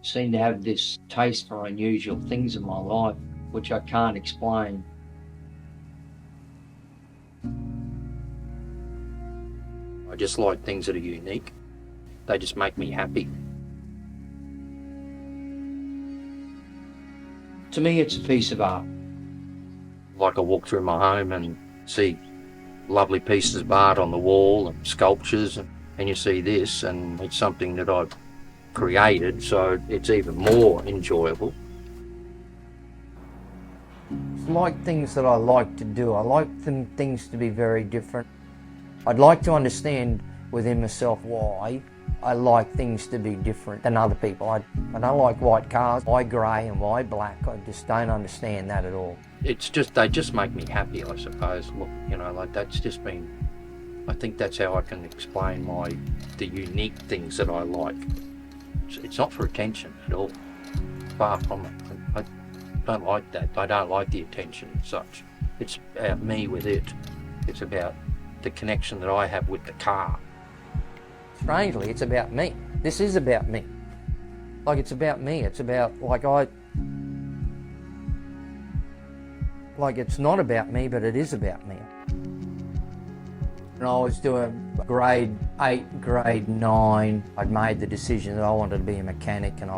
seem to have this taste for unusual things in my life, which I can't explain. I just like things that are unique. They just make me happy. To me, it's a piece of art. Like I walk through my home and see lovely pieces of art on the wall and sculptures, and you see this, and it's something that I've created, so it's even more enjoyable. It's like things that I like to do. I like things to be very different. I'd like to understand within myself why I like things to be different than other people. I don't like white cars. Why grey and why black? I just don't understand that at all. It's just, they just make me happy, I suppose. Look, you know, like that's just been, I think that's how I can explain the unique things that I like. It's not for attention at all. Far from it. I don't like that. I don't like the attention and such. It's about me with it. It's about the connection that I have with the car. Strangely, it's about me. This is about me. Like, it's about me. It's about, it's not about me, but it is about me. When I was doing grade 8, grade 9, I'd made the decision that I wanted to be a mechanic, and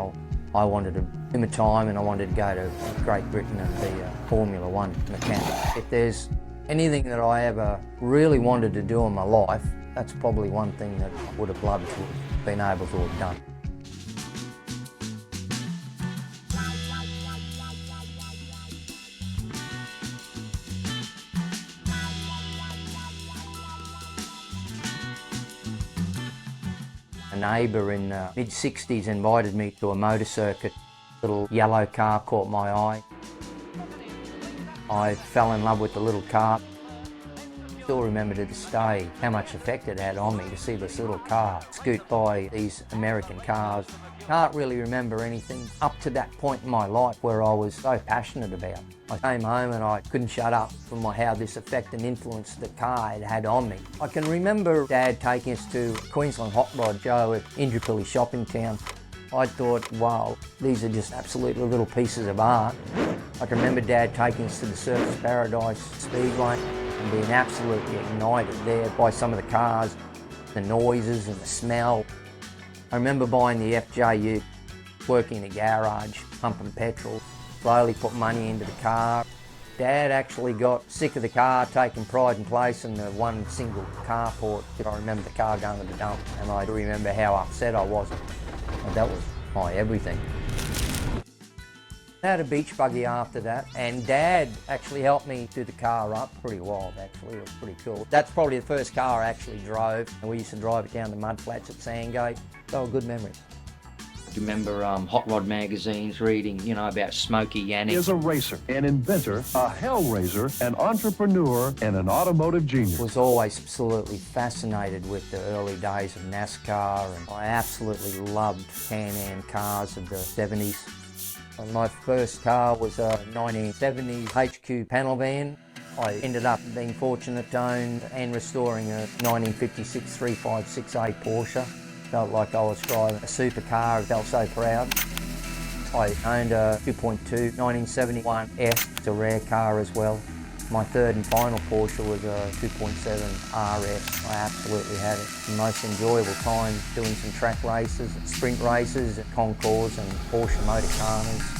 I wanted to, in my time, and I wanted to go to Great Britain and be a Formula 1 mechanic. If there's anything that I ever really wanted to do in my life, that's probably one thing that I would have loved to have been able to have done. A neighbour in the mid-60s invited me to a motor circuit. A little yellow car caught my eye. I fell in love with the little car. Still remember to this day how much effect it had on me to see this little car scoot by these American cars. Can't really remember anything up to that point in my life where I was so passionate about. I came home and I couldn't shut up from how this effect and influence the car had had on me. I can remember Dad taking us to Queensland Hot Rod Show at Indooroopilly shopping town. I thought, wow, these are just absolutely little pieces of art. I can remember Dad taking us to the Surfers Paradise Speedway and being absolutely ignited there by some of the cars, the noises and the smell. I remember buying the FJU, working in a garage, pumping petrol, slowly put money into the car. Dad actually got sick of the car, taking pride and place in the one single carport. I remember the car going to the dump, and I remember how upset I was. And that was my everything. I had a beach buggy after that, and Dad actually helped me do the car up. Pretty wild, actually. It was pretty cool. That's probably the first car I actually drove, and we used to drive it down the mud flats at Sandgate. They were good memories. Do you remember hot rod magazines, reading, you know, about Smokey Yanick? He is a racer, an inventor, a hellraiser, an entrepreneur, and an automotive genius. Was always absolutely fascinated with the early days of NASCAR, and I absolutely loved Can-Am cars of the 70s. And my first car was a 1970s HQ panel van. I ended up being fortunate to own and restoring a 1956 356A Porsche. Felt like I was driving a supercar, I felt so proud. I owned a 2.2 1971 S, it's a rare car as well. My third and final Porsche was a 2.7 RS. I absolutely had it. The most enjoyable time doing some track races, sprint races at Concours and Porsche Motorcarners.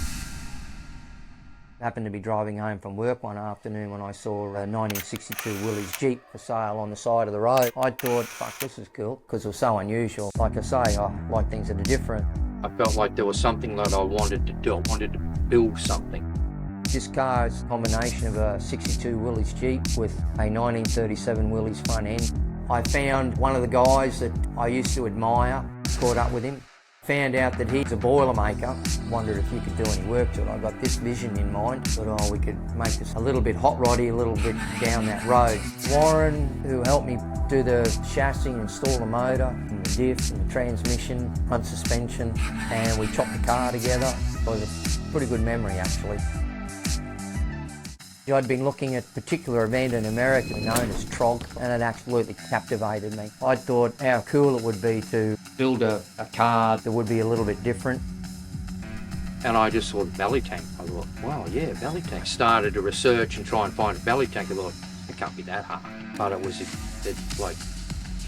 Happened to be driving home from work one afternoon when I saw a 1962 Willys Jeep for sale on the side of the road. I thought, fuck, this is cool, because it was so unusual. Like I say, I like things that are different. I felt like there was something that I wanted to do. I wanted to build something. This car is a combination of a 62 Willys Jeep with a 1937 Willys front end. I found one of the guys that I used to admire, caught up with him. Found out that he's a boilermaker. Wondered if you could do any work to it. I got this vision in mind, that we could make this a little bit hot roddy, a little bit down that road. Warren, who helped me do the chassis, install the motor, and the diff, and the transmission, front suspension, and we chopped the car together. It was a pretty good memory, actually. I'd been looking at a particular event in America known as TROG, and it absolutely captivated me. I thought how cool it would be to build a car that would be a little bit different. And I just saw the Bellytanker. I thought, wow, yeah, Bellytanker. Started to research and try and find a Bellytanker. I thought, it can't be that hard. But it was like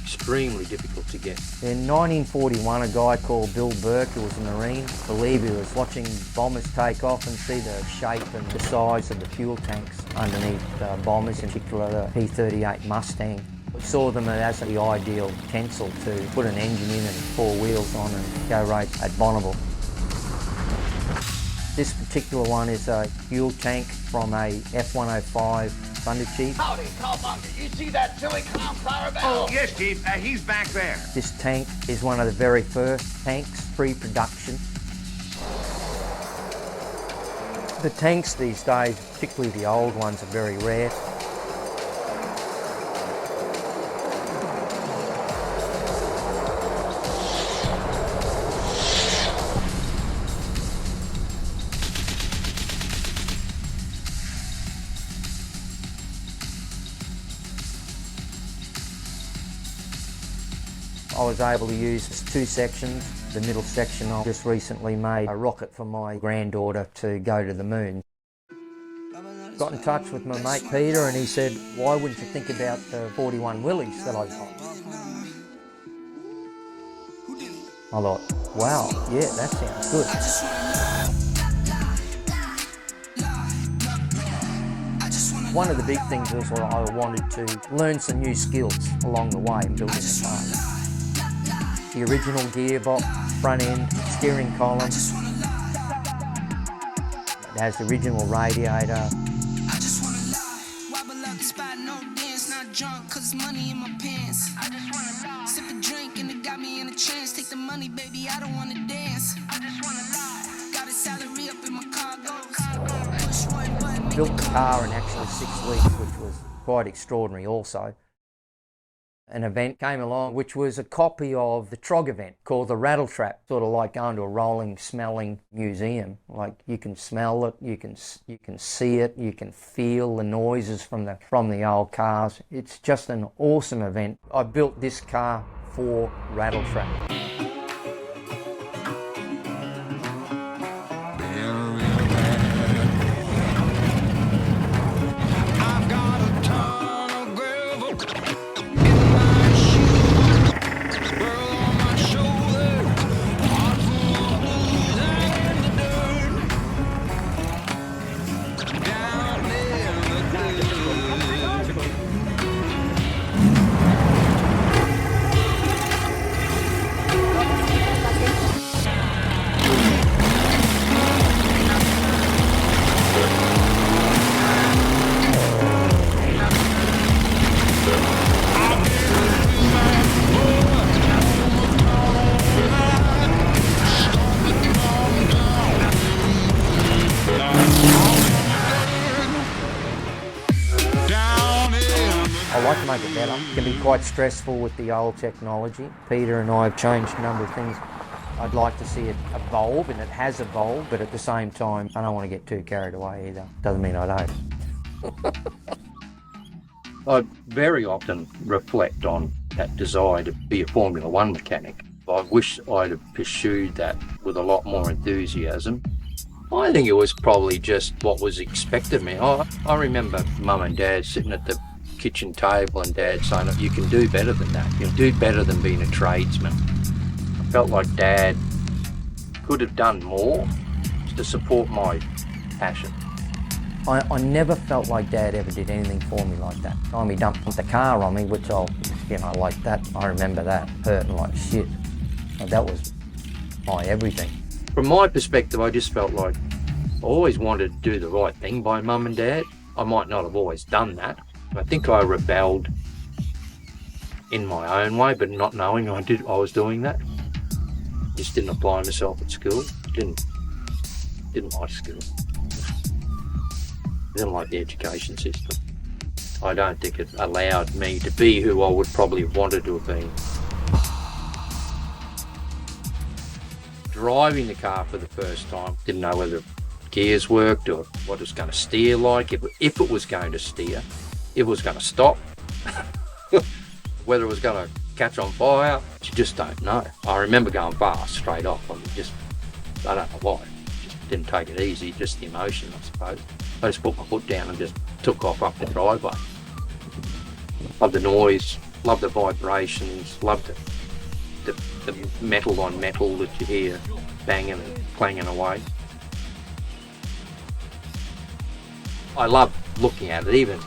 extremely difficult to get. In 1941, a guy called Bill Burke, who was a Marine, believed he was watching bombers take off and see the shape and the size of the fuel tanks underneath bombers, in particular the P-38 Mustang. We saw them as the ideal utensil to put an engine in and 4 wheels on and go race at Bonneville. This particular one is a fuel tank from a F-105 Thunderchief. Howdy, cowbunger. You see that silly clown flower bell? Oh, yes, Chief. He's back there. This tank is one of the very first tanks, pre-production. The tanks these days, particularly the old ones, are very rare. I was able to use 2 sections. The middle section, I just recently made a rocket for my granddaughter to go to the moon. Got in touch with my mate Peter and he said, why wouldn't you think about the 41 Willys that I've got? I thought, wow, yeah, that sounds good. One of the big things was I wanted to learn some new skills along the way in building the car. The original gearbox, front end, steering column. It has the original radiator. Built the car in actually 6 weeks, which was quite extraordinary also. An event came along which was a copy of the TROG event called the Rattletrap, sort of like going to a rolling, smelling museum. Like you can smell it, you can see it, you can feel the noises from the old cars. It's just an awesome event. I built this car for Rattletrap. I like to make it better. It can be quite stressful with the old technology. Peter and I have changed a number of things. I'd like to see it evolve, and it has evolved, but at the same time, I don't want to get too carried away either. Doesn't mean I don't. I very often reflect on that desire to be a Formula One mechanic. I wish I'd have pursued that with a lot more enthusiasm. I think it was probably just what was expected of me. I remember Mum and Dad sitting at the kitchen table and Dad saying, you can do better than that. You can do better than being a tradesman. I felt like Dad could have done more to support my passion. I never felt like Dad ever did anything for me like that. Time he dumped the car on me, which like that, I remember that hurting like shit. That was my everything. From my perspective, I just felt like I always wanted to do the right thing by Mum and Dad. I might not have always done that. I think I rebelled in my own way, but not knowing I was doing that. Just didn't apply myself at school. Didn't like school. Didn't like the education system. I don't think it allowed me to be who I would probably have wanted to have been. Driving the car for the first time, didn't know whether gears worked or what it was going to steer like, if it was going to steer, if it was going to stop, whether it was going to catch on fire. You just don't know. I remember going fast straight off. I don't know why. Just didn't take it easy, just the emotion, I suppose. I just put my foot down and just took off up the driveway. Love the noise, love the vibrations, love the metal on metal that you hear banging and clanging away. I love looking at it, even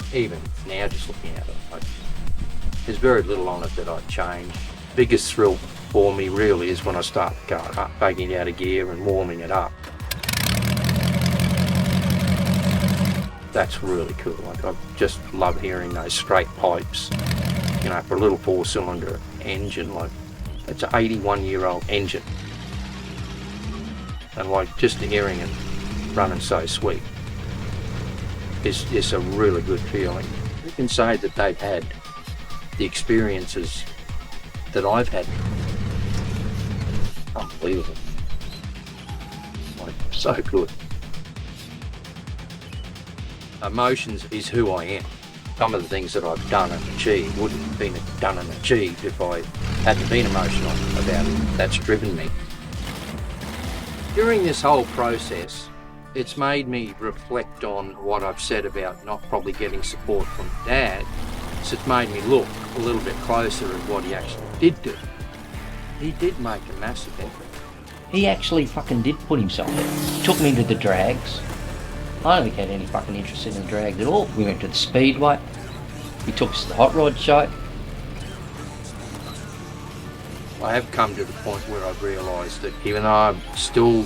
now just looking at it. There's very little on it that I'd change. Biggest thrill for me really is when I start the car up, taking it out of gear and warming it up. That's really cool. Like, I just love hearing those straight pipes. You know, for a little 4-cylinder engine, like, it's an 81-year-old engine. And like, just hearing it running so sweet is a really good feeling. You can say that they've had the experiences that I've had. Unbelievable. Like, so good. Emotions is who I am. Some of the things that I've done and achieved wouldn't have been done and achieved if I hadn't been emotional about it. That's driven me. During this whole process, it's made me reflect on what I've said about not probably getting support from Dad. So it's made me look a little bit closer at what he actually did do. He did make a massive effort. He actually fucking did put himself there. Took me to the drags. I don't think he had any fucking interest in the drag at all. We went to the Speedway. He took us to the Hot Rod Show. I have come to the point where I've realised that even though I still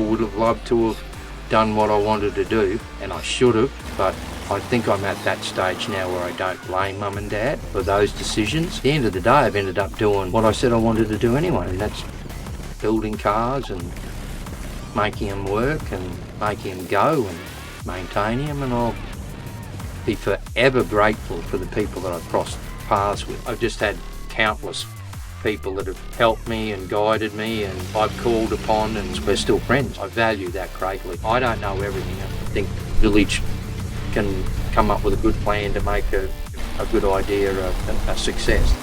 would have loved to have done what I wanted to do, and I should have, but I think I'm at that stage now where I don't blame Mum and Dad for those decisions. At the end of the day, I've ended up doing what I said I wanted to do anyway, and that's building cars and making them work and making them go and maintaining them, and I'll be forever grateful for the people that I've crossed paths with. I've just had countless people that have helped me and guided me, and I've called upon, and we're still friends. I value that greatly. I don't know everything. I think Village can come up with a good plan to make a good idea a success.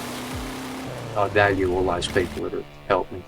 I value all those people that have helped me.